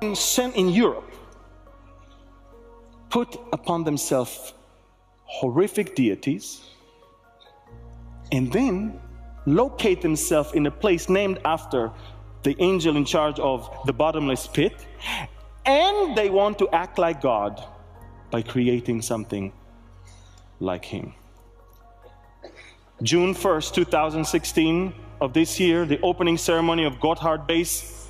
in Europe put upon themselves horrific deities and then locate themselves in a place named after the angel in charge of the bottomless pit, and they want to act like God by creating something like him. June 1st, 2016 of this year, the opening ceremony of Gotthard Base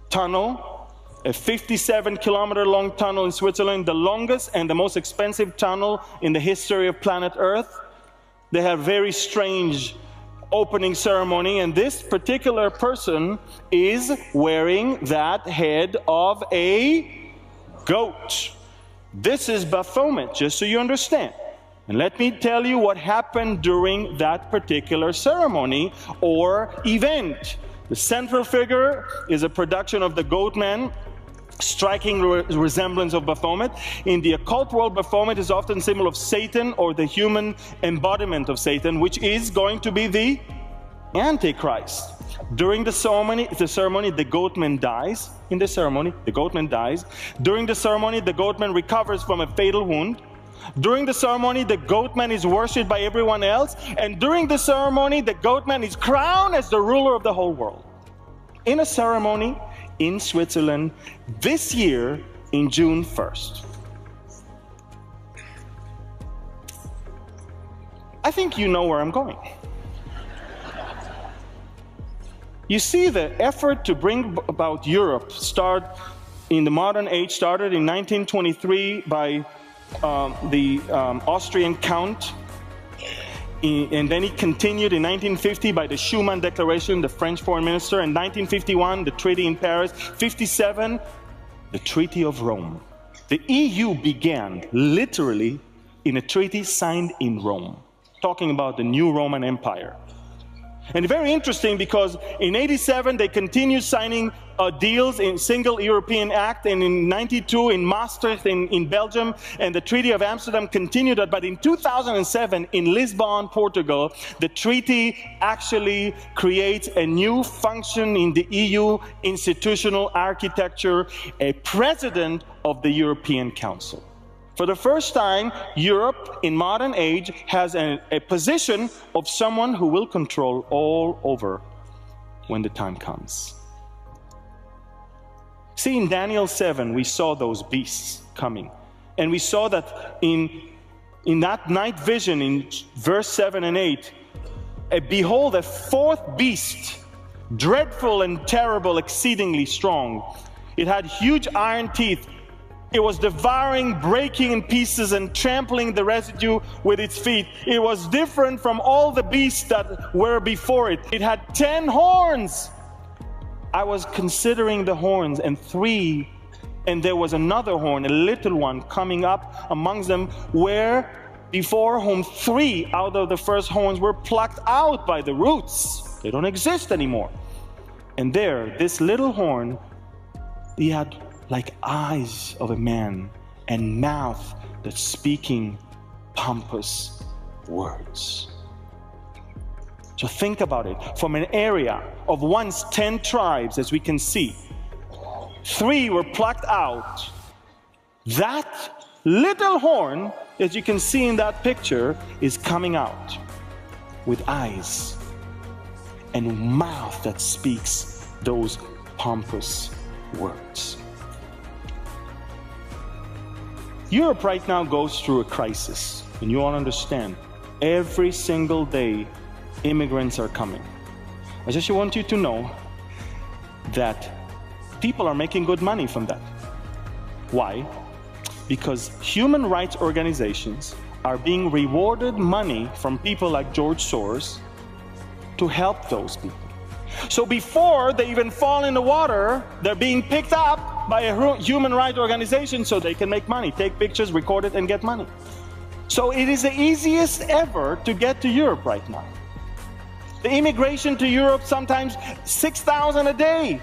Tunnel, a 57-kilometer long tunnel in Switzerland, the longest and the most expensive tunnel in the history of planet Earth. They have very strange opening ceremony, and this particular person is wearing that head of a goat. This is Baphomet, just so you understand. And let me tell you what happened during that particular ceremony or event. The central figure is a production of the goat man, striking resemblance of Baphomet. In the occult world, Baphomet is often a symbol of Satan or the human embodiment of Satan, which is going to be the Antichrist. During the ceremony, the goatman dies. In the ceremony, the goatman dies. During the ceremony, the goatman recovers from a fatal wound. During the ceremony, the goatman is worshipped by everyone else. And during the ceremony, the goatman is crowned as the ruler of the whole world. In a ceremony in Switzerland this year in June 1st. I think you know where I'm going. You see, the effort to bring about Europe in the modern age started in 1923 by the Austrian Count, and then it continued in 1950 by the Schuman Declaration, the French foreign minister, and 1951 the Treaty in Paris, 57 the Treaty of Rome. The EU began literally in a treaty signed in Rome, talking about the new Roman Empire. And very interesting, because in 87 they continued signing deals in Single European Act, and in 92 in Maastricht in Belgium, and the Treaty of Amsterdam continued that. But in 2007 in Lisbon, Portugal, the treaty actually creates a new function in the EU institutional architecture, a president of the European Council. For the first time, Europe in modern age has a position of someone who will control all over when the time comes. See, in Daniel 7, we saw those beasts coming. And we saw that in that night vision, in verse 7 and 8, behold, a fourth beast, dreadful and terrible, exceedingly strong. It had huge iron teeth. It was devouring, breaking in pieces, and trampling the residue with its feet. It was different from all the beasts that were before it. It had 10 horns. I was considering the horns, and there was another horn, a little one, coming up amongst them, before whom 3 out of the first horns were plucked out by the roots. They don't exist anymore. And there, this little horn, he had like eyes of a man and mouth that's speaking pompous words. So think about it. From an area of once 10 tribes, as we can see, 3 were plucked out. That little horn, as you can see in that picture, is coming out with eyes and a mouth that speaks those pompous words. Europe right now goes through a crisis, and you all understand. Every single day, immigrants are coming. I just want you to know that people are making good money from that. Why? Because human rights organizations are being rewarded money from people like George Soros to help those people. So before they even fall in the water, they're being picked up by a human rights organization so they can make money, take pictures, record it, and get money. So it is the easiest ever to get to Europe right now. The immigration to Europe, sometimes 6,000 a day.